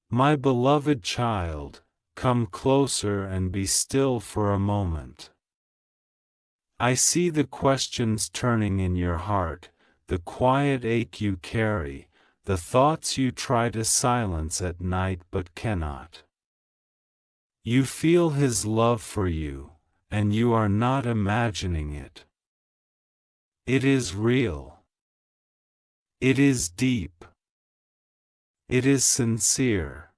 My beloved child, come closer and be still for a moment. I see the questions turning in your heart, the quiet ache you carry, the thoughts you try to silence at night but cannot. You feel His love for you, and you are not imagining it. It is real. It is deep. It is sincere.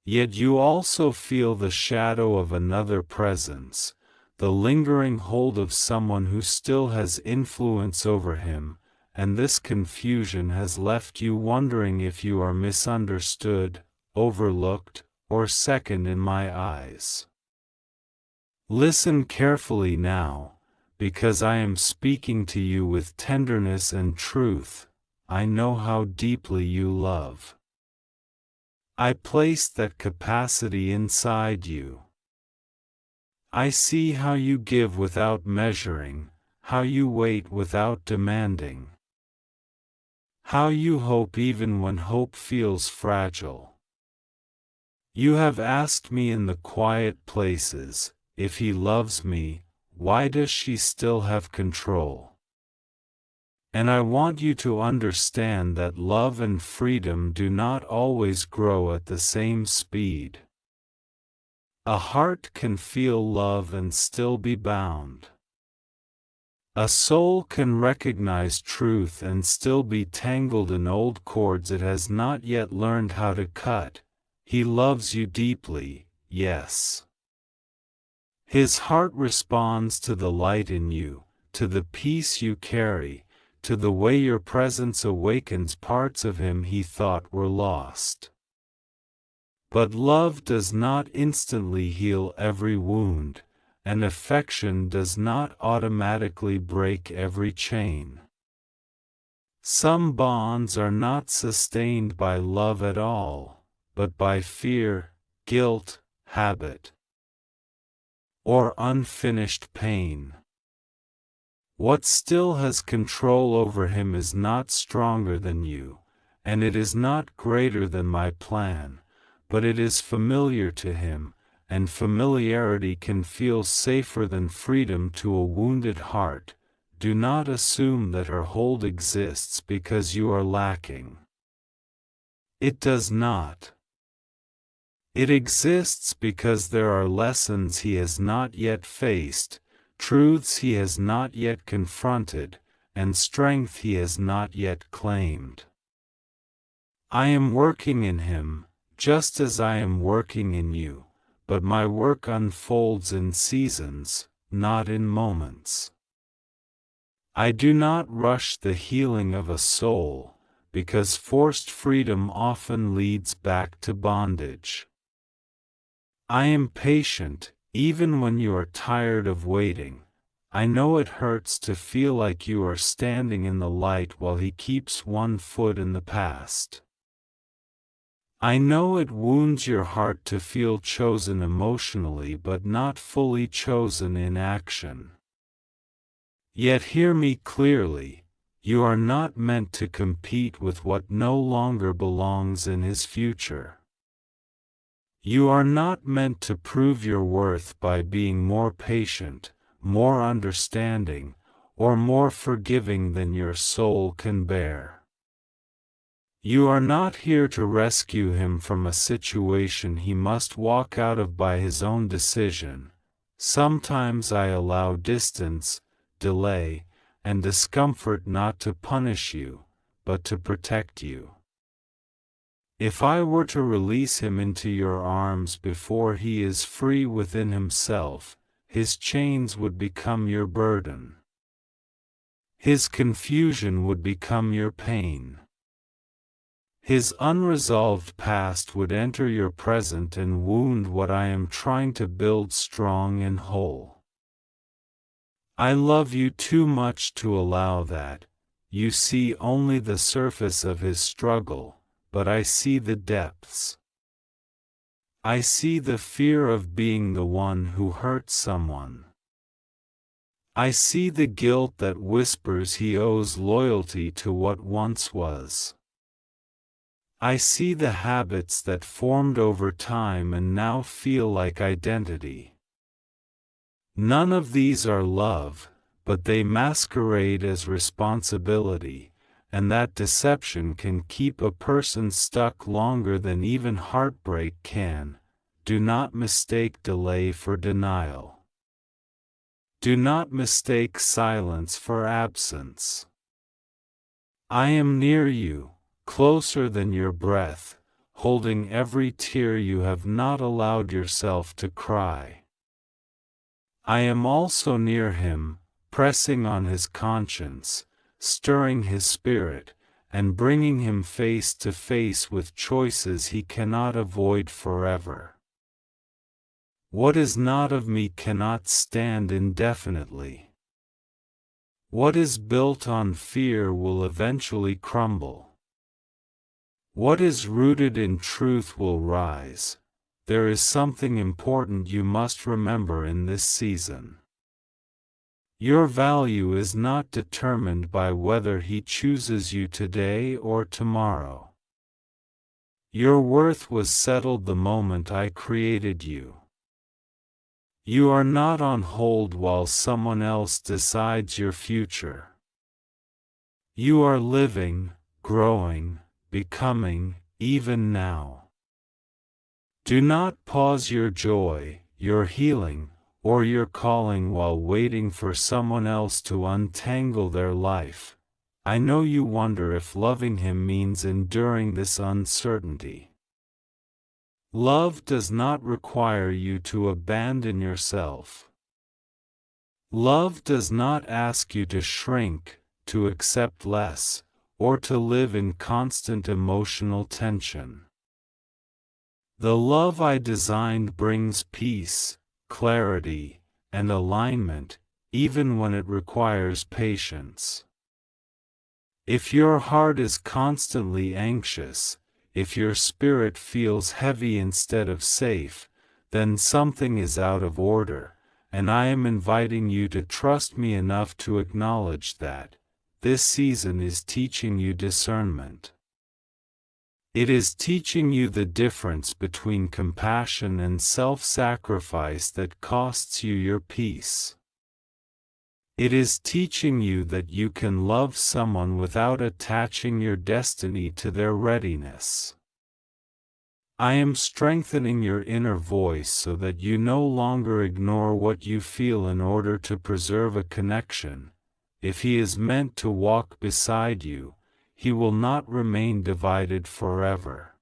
Yet you also feel the shadow of another presence, the lingering hold of someone who still has influence over him, and this confusion has left you wondering if you are misunderstood, overlooked, or second in my eyes. Listen carefully now, because I am speaking to you with tenderness and truth. I know how deeply you love. I placed that capacity inside you. I see how you give without measuring, how you wait without demanding, how you hope even when hope feels fragile. You have asked me in the quiet places, if He loves me, why does she still have control? And I want you to understand that love and freedom do not always grow at the same speed. A heart can feel love and still be bound. A soul can recognize truth and still be tangled in old cords it has not yet learned how to cut. He loves you deeply, yes. His heart responds to the light in you, to the peace you carry, to the way your presence awakens parts of Him He thought were lost. But love does not instantly heal every wound, and affection does not automatically break every chain. Some bonds are not sustained by love at all, but by fear, guilt, habit, or unfinished pain. What still has control over him is not stronger than you, and it is not greater than my plan, but it is familiar to him, and familiarity can feel safer than freedom to a wounded heart. Do not assume that her hold exists because you are lacking. It does not. It exists because there are lessons he has not yet faced, truths he has not yet confronted, and strength he has not yet claimed. I am working in him, just as I am working in you, but my work unfolds in seasons, not in moments. I do not rush the healing of a soul, because forced freedom often leads back to bondage. I am patient, even when you are tired of waiting. I know it hurts to feel like you are standing in the light while he keeps one foot in the past. I know it wounds your heart to feel chosen emotionally but not fully chosen in action. Yet hear me clearly, you are not meant to compete with what no longer belongs in his future. You are not meant to prove your worth by being more patient, more understanding, or more forgiving than your soul can bear. You are not here to rescue him from a situation he must walk out of by his own decision. Sometimes I allow distance, delay, and discomfort not to punish you, but to protect you. If I were to release him into your arms before he is free within himself, his chains would become your burden. His confusion would become your pain. His unresolved past would enter your present and wound what I am trying to build strong and whole. I love you too much to allow that. You see only the surface of his struggle, but I see the depths. I see the fear of being the one who hurt someone. I see the guilt that whispers he owes loyalty to what once was. I see the habits that formed over time and now feel like identity. None of these are love, but they masquerade as responsibility, and that deception can keep a person stuck longer than even heartbreak can. Do not mistake delay for denial. Do not mistake silence for absence. I am near you, closer than your breath, holding every tear you have not allowed yourself to cry. I am also near him, pressing on his conscience, stirring his spirit, and bringing him face to face with choices he cannot avoid forever. What is not of me cannot stand indefinitely. What is built on fear will eventually crumble. What is rooted in truth will rise. There is something important you must remember in this season. Your value is not determined by whether he chooses you today or tomorrow. Your worth was settled the moment I created you. You are not on hold while someone else decides your future. You are living, growing, becoming, even now. Do not pause your joy, your healing, or your calling while waiting for someone else to untangle their life. I know you wonder if loving him means enduring this uncertainty. Love does not require you to abandon yourself. Love does not ask you to shrink, to accept less, or to live in constant emotional tension. The love I designed brings peace, clarity, and alignment, even when it requires patience. If your heart is constantly anxious, if your spirit feels heavy instead of safe, then something is out of order, and I am inviting you to trust me enough to acknowledge that. This season is teaching you discernment. It is teaching you the difference between compassion and self-sacrifice that costs you your peace. It is teaching you that you can love someone without attaching your destiny to their readiness. I am strengthening your inner voice so that you no longer ignore what you feel in order to preserve a connection. If he is meant to walk beside you, he will not remain divided forever.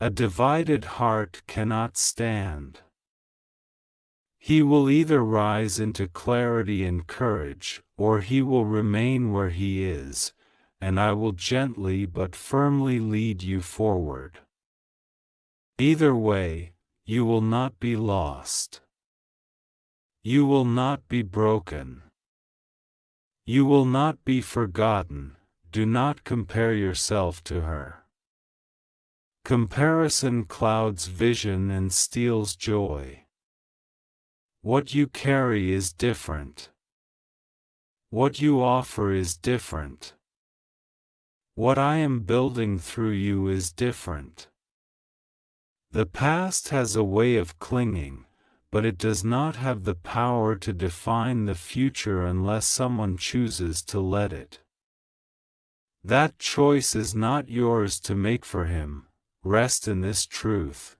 A divided heart cannot stand. He will either rise into clarity and courage, or he will remain where he is, and I will gently but firmly lead you forward. Either way, you will not be lost. You will not be broken. You will not be forgotten. Do not compare yourself to her. Comparison clouds vision and steals joy. What you carry is different. What you offer is different. What I am building through you is different. The past has a way of clinging, but it does not have the power to define the future unless someone chooses to let it. That choice is not yours to make for him. Rest in this truth.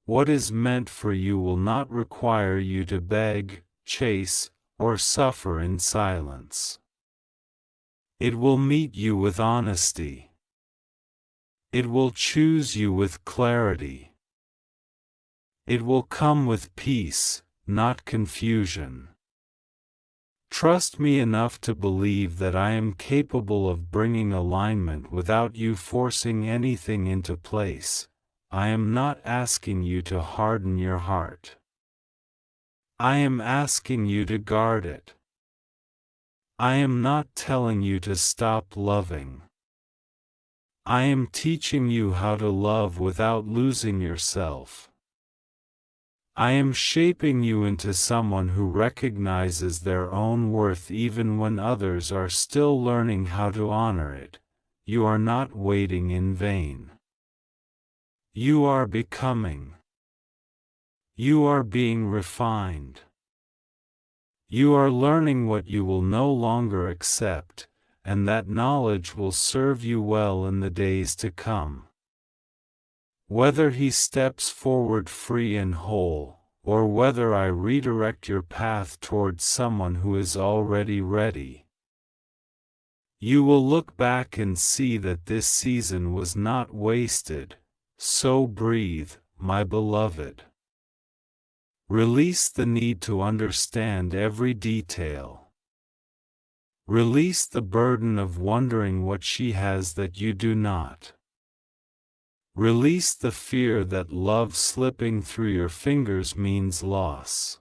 What is meant for you will not require you to beg, chase, or suffer in silence. It will meet you with honesty. It will choose you with clarity. It will come with peace, not confusion. Trust me enough to believe that I am capable of bringing alignment without you forcing anything into place. I am not asking you to harden your heart. I am asking you to guard it. I am not telling you to stop loving. I am teaching you how to love without losing yourself. I am shaping you into someone who recognizes their own worth even when others are still learning how to honor it. you are not waiting in vain. You are becoming. You are being refined. You are learning what you will no longer accept, and that knowledge will serve you well in the days to come. Whether he steps forward free and whole, or whether I redirect your path towards someone who is already ready, you will look back and see that this season was not wasted. So breathe, my beloved. Release the need to understand every detail. Release the burden of wondering what she has that you do not. Release the fear that love slipping through your fingers means loss.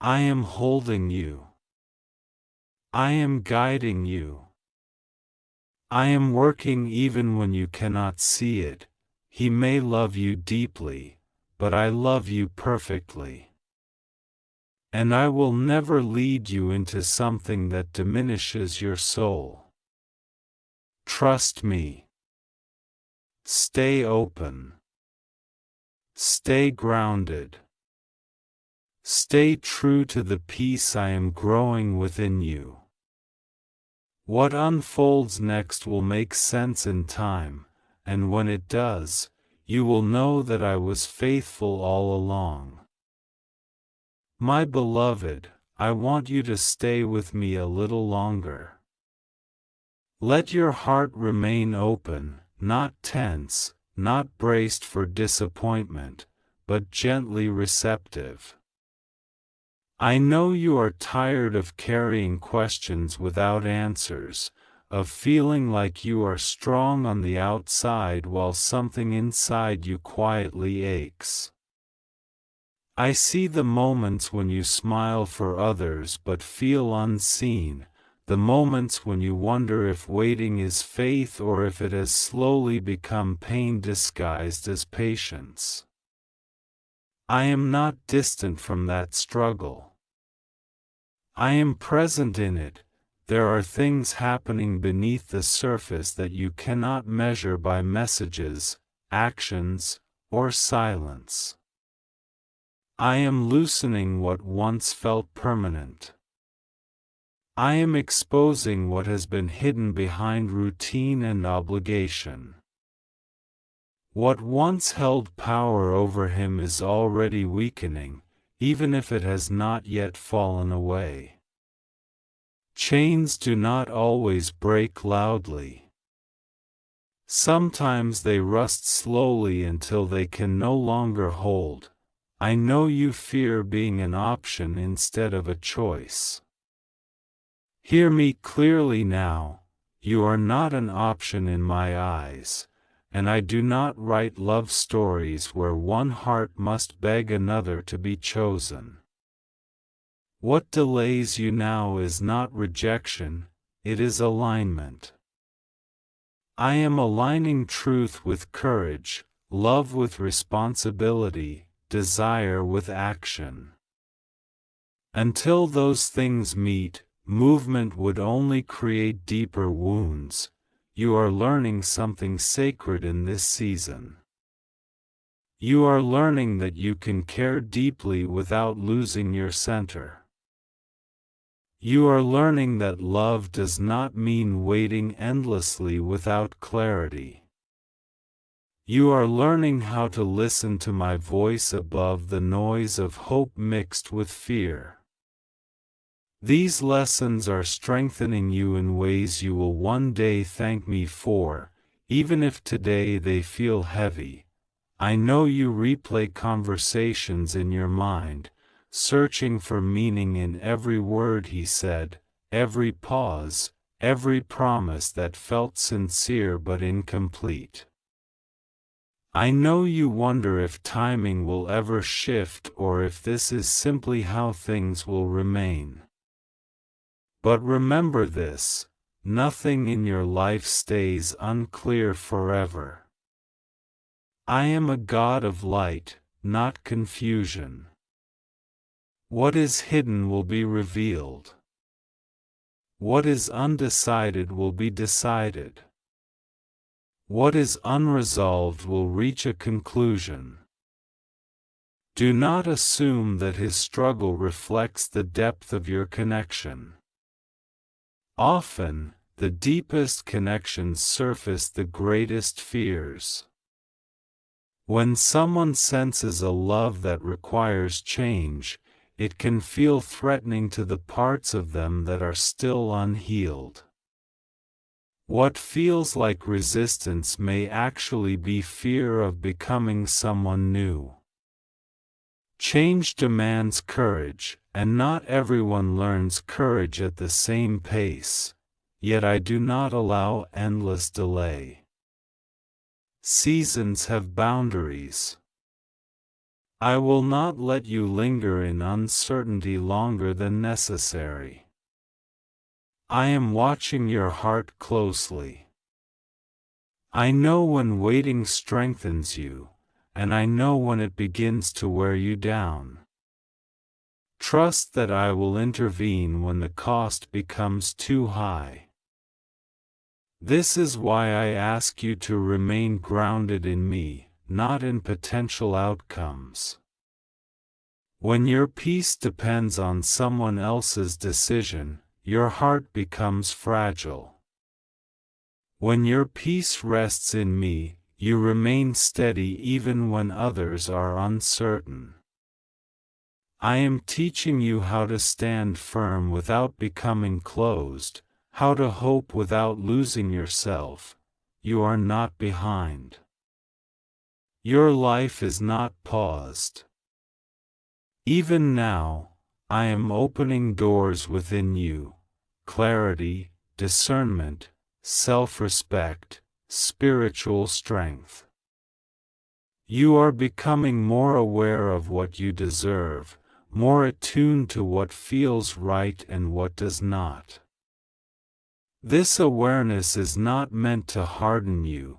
I am holding you. I am guiding you. I am working even when you cannot see it. He may love you deeply, but I love you perfectly. And I will never lead you into something that diminishes your soul. Trust me. Stay open. Stay grounded. Stay true to the peace I am growing within you. What unfolds next will make sense in time, and when it does, you will know that I was faithful all along. My beloved, I want you to stay with me a little longer. Let your heart remain open, not tense, not braced for disappointment, but gently receptive. I know you are tired of carrying questions without answers, of feeling like you are strong on the outside while something inside you quietly aches. I see the moments when you smile for others but feel unseen, the moments when you wonder if waiting is faith or if it has slowly become pain disguised as patience. I am not distant from that struggle. I am present in it. There are things happening beneath the surface that you cannot measure by messages, actions, or silence. I am loosening what once felt permanent. I am exposing what has been hidden behind routine and obligation. What once held power over him is already weakening, even if it has not yet fallen away. Chains do not always break loudly. Sometimes they rust slowly until they can no longer hold. I know you fear being an option instead of a choice. Hear me clearly now, you are not an option in my eyes, and I do not write love stories where one heart must beg another to be chosen. What delays you now is not rejection, it is alignment. I am aligning truth with courage, love with responsibility, desire with action. Until those things meet, movement would only create deeper wounds. You are learning something sacred in this season. You are learning that you can care deeply without losing your center. You are learning that love does not mean waiting endlessly without clarity. You are learning how to listen to my voice above the noise of hope mixed with fear. These lessons are strengthening you in ways you will one day thank me for, even if today they feel heavy. I know you replay conversations in your mind, searching for meaning in every word he said, every pause, every promise that felt sincere but incomplete. I know you wonder if timing will ever shift or if this is simply how things will remain. But remember this, nothing in your life stays unclear forever. I am a God of light, not confusion. What is hidden will be revealed. What is undecided will be decided. What is unresolved will reach a conclusion. Do not assume that his struggle reflects the depth of your connection. Often, the deepest connections surface the greatest fears. When someone senses a love that requires change, it can feel threatening to the parts of them that are still unhealed. What feels like resistance may actually be fear of becoming someone new. Change demands courage, and not everyone learns courage at the same pace, yet I do not allow endless delay. Seasons have boundaries. I will not let you linger in uncertainty longer than necessary. I am watching your heart closely. I know when waiting strengthens you, and I know when it begins to wear you down. Trust that I will intervene when the cost becomes too high. This is why I ask you to remain grounded in me, not in potential outcomes. When your peace depends on someone else's decision, your heart becomes fragile. When your peace rests in me, you remain steady even when others are uncertain. I am teaching you how to stand firm without becoming closed, how to hope without losing yourself. You are not behind. Your life is not paused. Even now, I am opening doors within you: clarity, discernment, self-respect, spiritual strength. You are becoming more aware of what you deserve, more attuned to what feels right and what does not. This awareness is not meant to harden you,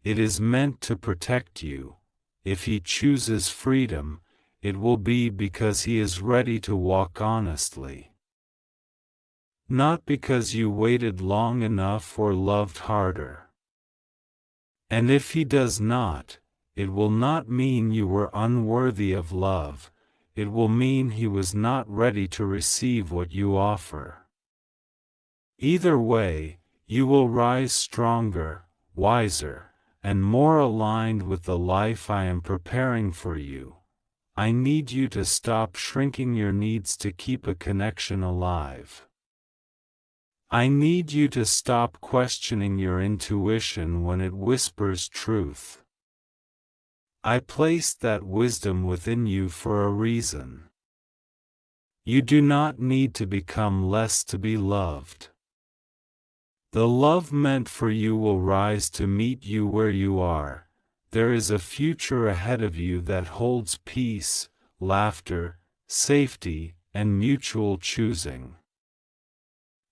it is meant to protect you. If he chooses freedom, it will be because he is ready to walk honestly. Not because you waited long enough or loved harder. And if he does not, it will not mean you were unworthy of love, it will mean he was not ready to receive what you offer. Either way, you will rise stronger, wiser, and more aligned with the life I am preparing for you. I need you to stop shrinking your needs to keep a connection alive. I need you to stop questioning your intuition when it whispers truth. I placed that wisdom within you for a reason. You do not need to become less to be loved. The love meant for you will rise to meet you where you are. There is a future ahead of you that holds peace, laughter, safety, and mutual choosing.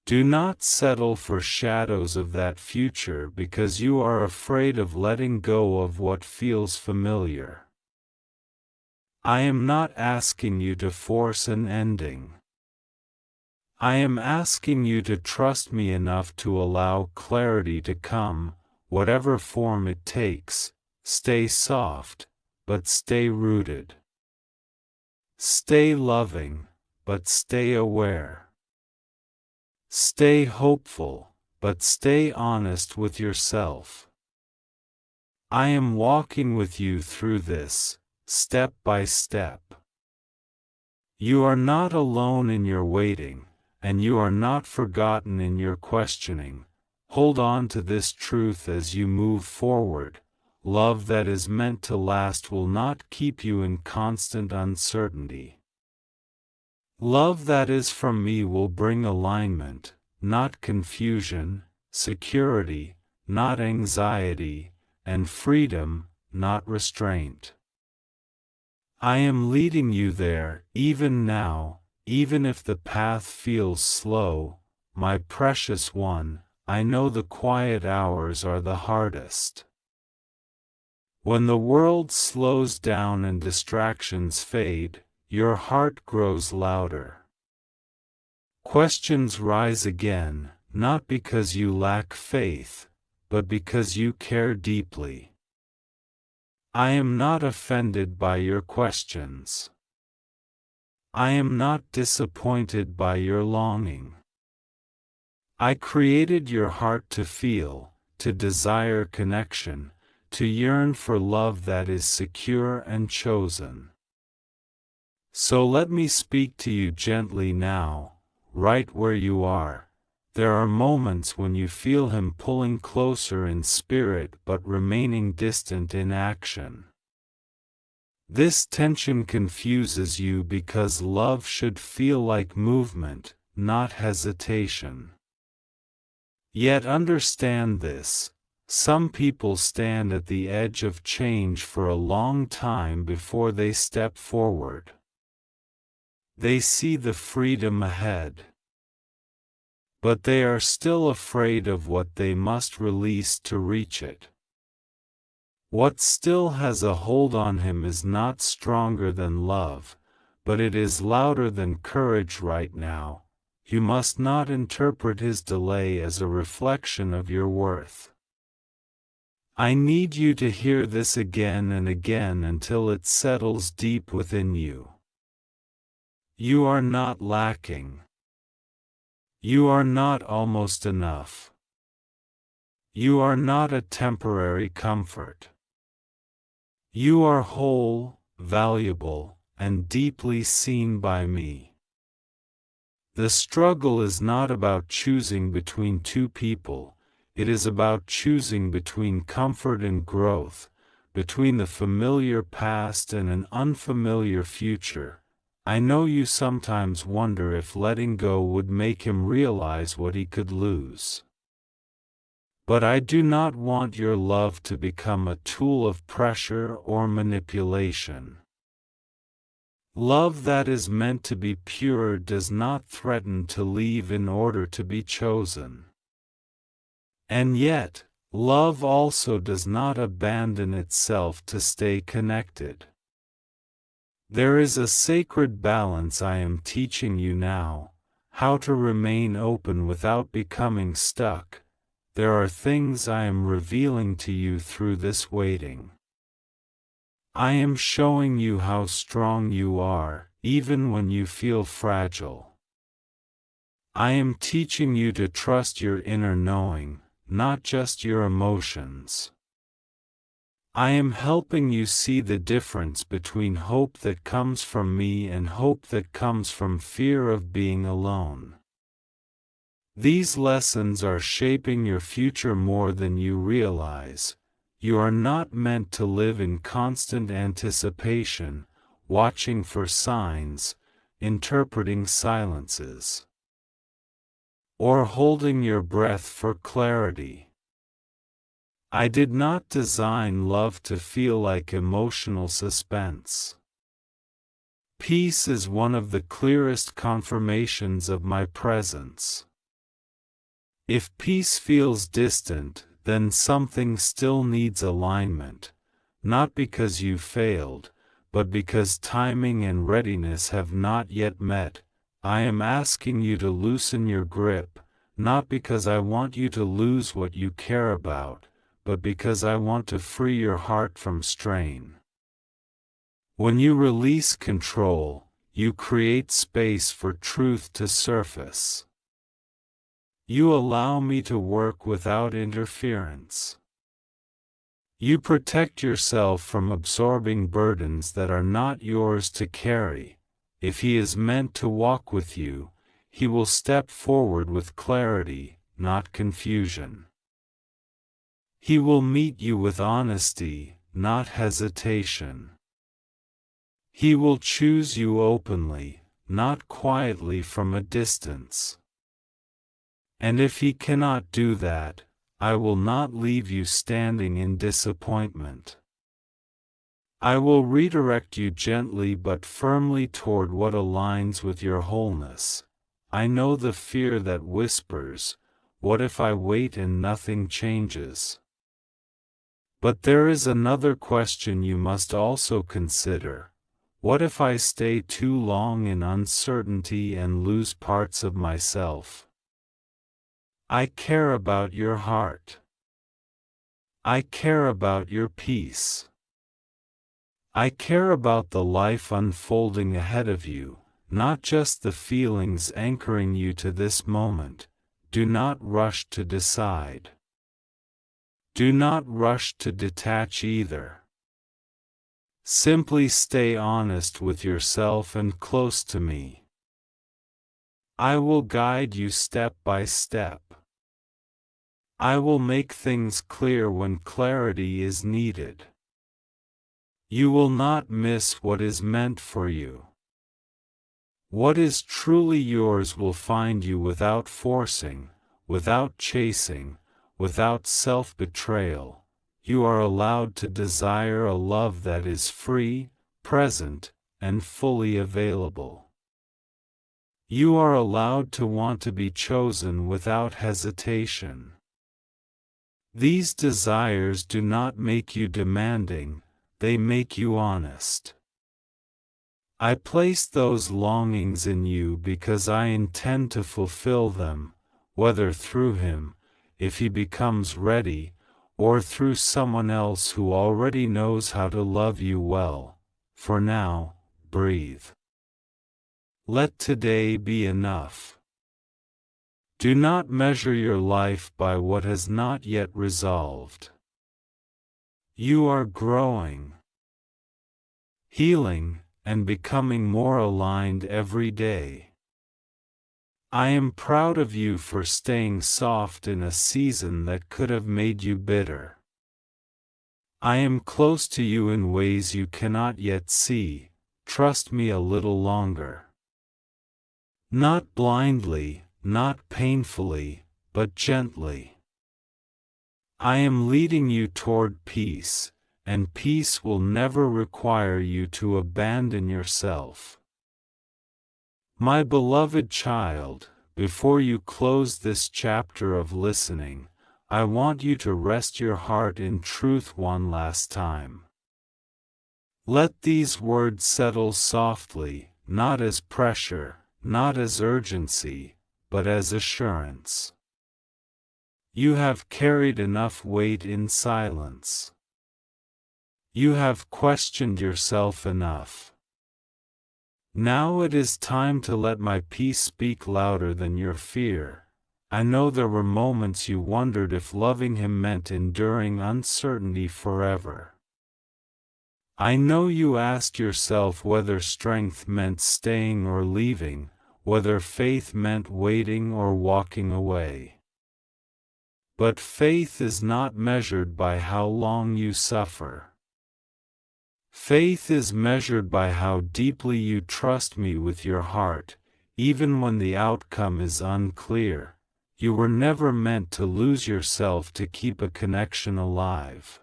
Do not settle for shadows of that future because you are afraid of letting go of what feels familiar. I am not asking you to force an ending. I am asking you to trust me enough to allow clarity to come, whatever form it takes. Stay soft, but stay rooted. Stay loving, but stay aware. Stay hopeful, but stay honest with yourself. I am walking with you through this, step by step. You are not alone in your waiting, and you are not forgotten in your questioning. Hold on to this truth as you move forward. Love that is meant to last will not keep you in constant uncertainty. Love that is from me will bring alignment, not confusion, security, not anxiety, and freedom, not restraint. I am leading you there, even now, even if the path feels slow. My precious one, I know the quiet hours are the hardest. When the world slows down and distractions fade, your heart grows louder. Questions rise again, not because you lack faith, but because you care deeply. I am not offended by your questions. I am not disappointed by your longing. I created your heart to feel, to desire connection, to yearn for love that is secure and chosen. So let me speak to you gently now, right where you are. There are moments when you feel him pulling closer in spirit but remaining distant in action. This tension confuses you because love should feel like movement, not hesitation. Yet understand this: some people stand at the edge of change for a long time before they step forward. They see the freedom ahead, but they are still afraid of what they must release to reach it. What still has a hold on him is not stronger than love, but it is louder than courage right now. You must not interpret his delay as a reflection of your worth. I need you to hear this again and again until it settles deep within you. You are not lacking. You are not almost enough. You are not a temporary comfort. You are whole, valuable, and deeply seen by me. The struggle is not about choosing between two people, it is about choosing between comfort and growth, between the familiar past and an unfamiliar future. I know you sometimes wonder if letting go would make him realize what he could lose. But I do not want your love to become a tool of pressure or manipulation. Love that is meant to be pure does not threaten to leave in order to be chosen. And yet, love also does not abandon itself to stay connected. There is a sacred balance I am teaching you now, how to remain open without becoming stuck. There are things I am revealing to you through this waiting. I am showing you how strong you are, even when you feel fragile. I am teaching you to trust your inner knowing, not just your emotions. I am helping you see the difference between hope that comes from me and hope that comes from fear of being alone. These lessons are shaping your future more than you realize. You are not meant to live in constant anticipation, watching for signs, interpreting silences, or holding your breath for clarity. I did not design love to feel like emotional suspense. Peace is one of the clearest confirmations of my presence. If peace feels distant, then something still needs alignment, not because you failed, but because timing and readiness have not yet met. I am asking you to loosen your grip, not because I want you to lose what you care about, but because I want to free your heart from strain. When you release control, you create space for truth to surface. You allow me to work without interference. You protect yourself from absorbing burdens that are not yours to carry. If he is meant to walk with you, he will step forward with clarity, not confusion. He will meet you with honesty, not hesitation. He will choose you openly, not quietly from a distance. And if he cannot do that, I will not leave you standing in disappointment. I will redirect you gently but firmly toward what aligns with your wholeness. I know the fear that whispers, "What if I wait and nothing changes?" But there is another question you must also consider. What if I stay too long in uncertainty and lose parts of myself? I care about your heart. I care about your peace. I care about the life unfolding ahead of you, not just the feelings anchoring you to this moment. Do not rush to decide. Do not rush to detach either. Simply stay honest with yourself and close to me. I will guide you step by step. I will make things clear when clarity is needed. You will not miss what is meant for you. What is truly yours will find you without forcing, without chasing, without self-betrayal. You are allowed to desire a love that is free, present, and fully available. You are allowed to want to be chosen without hesitation. These desires do not make you demanding, they make you honest. I place those longings in you because I intend to fulfill them, whether through him, if he becomes ready, or through someone else who already knows how to love you well. For now, breathe. Let today be enough. Do not measure your life by what has not yet resolved. You are growing, healing, and becoming more aligned every day. I am proud of you for staying soft in a season that could have made you bitter. I am close to you in ways you cannot yet see. Trust me a little longer. Not blindly, not painfully, but gently. I am leading you toward peace, and peace will never require you to abandon yourself. My beloved child, before you close this chapter of listening, I want you to rest your heart in truth one last time. Let these words settle softly, not as pressure, not as urgency, but as assurance. You have carried enough weight in silence. You have questioned yourself enough. Now it is time to let my peace speak louder than your fear. I know there were moments you wondered if loving him meant enduring uncertainty forever. I know you asked yourself whether strength meant staying or leaving, whether faith meant waiting or walking away. But faith is not measured by how long you suffer. Faith is measured by how deeply you trust me with your heart, even when the outcome is unclear. You were never meant to lose yourself to keep a connection alive.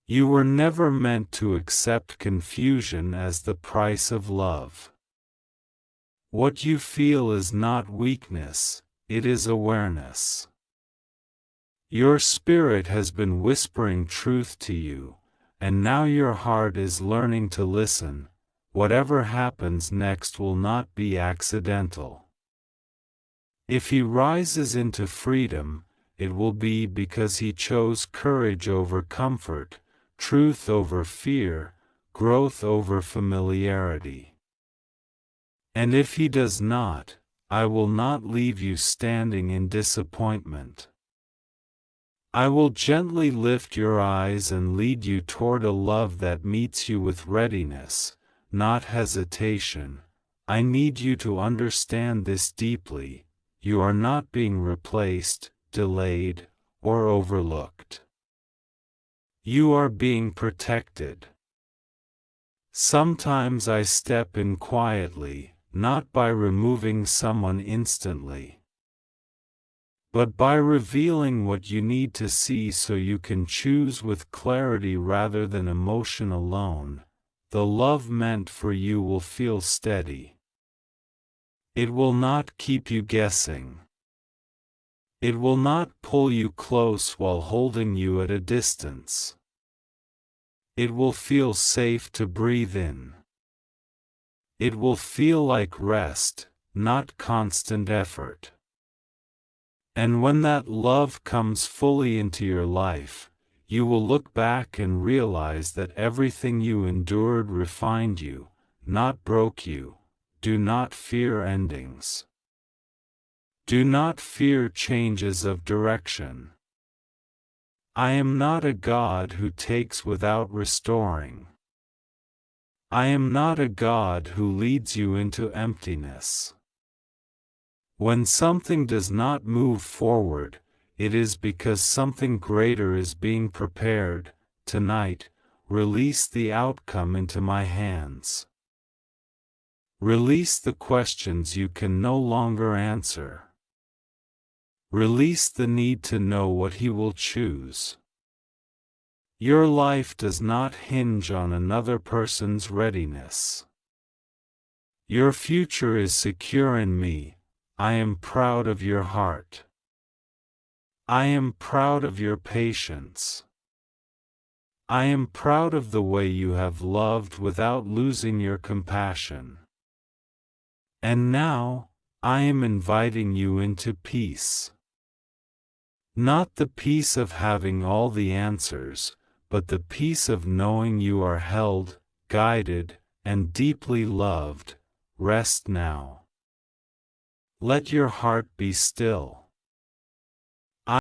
You were never meant to accept confusion as the price of love. What you feel is not weakness, it is awareness. Your spirit has been whispering truth to you, and now your heart is learning to listen. Whatever happens next will not be accidental. If he rises into freedom, it will be because he chose courage over comfort, truth over fear, growth over familiarity. And if he does not, I will not leave you standing in disappointment. I will gently lift your eyes and lead you toward a love that meets you with readiness, not hesitation. I need you to understand this deeply. You are not being replaced, delayed, or overlooked. You are being protected. Sometimes I step in quietly, not by removing someone instantly, but by revealing what you need to see so you can choose with clarity rather than emotion alone. The love meant for you will feel steady. It will not keep you guessing. It will not pull you close while holding you at a distance. It will feel safe to breathe in. It will feel like rest, not constant effort. And when that love comes fully into your life, you will look back and realize that everything you endured refined you, not broke you. Do not fear endings. Do not fear changes of direction. I am not a God who takes without restoring. I am not a God who leads you into emptiness. When something does not move forward, it is because something greater is being prepared. Tonight, release the outcome into my hands. Release the questions you can no longer answer. Release the need to know what He will choose. Your life does not hinge on another person's readiness. Your future is secure in me. I am proud of your heart. I am proud of your patience. I am proud of the way you have loved without losing your compassion. And now, I am inviting you into peace. Not the peace of having all the answers, but the peace of knowing you are held, guided, and deeply loved. Rest now. Let your heart be still.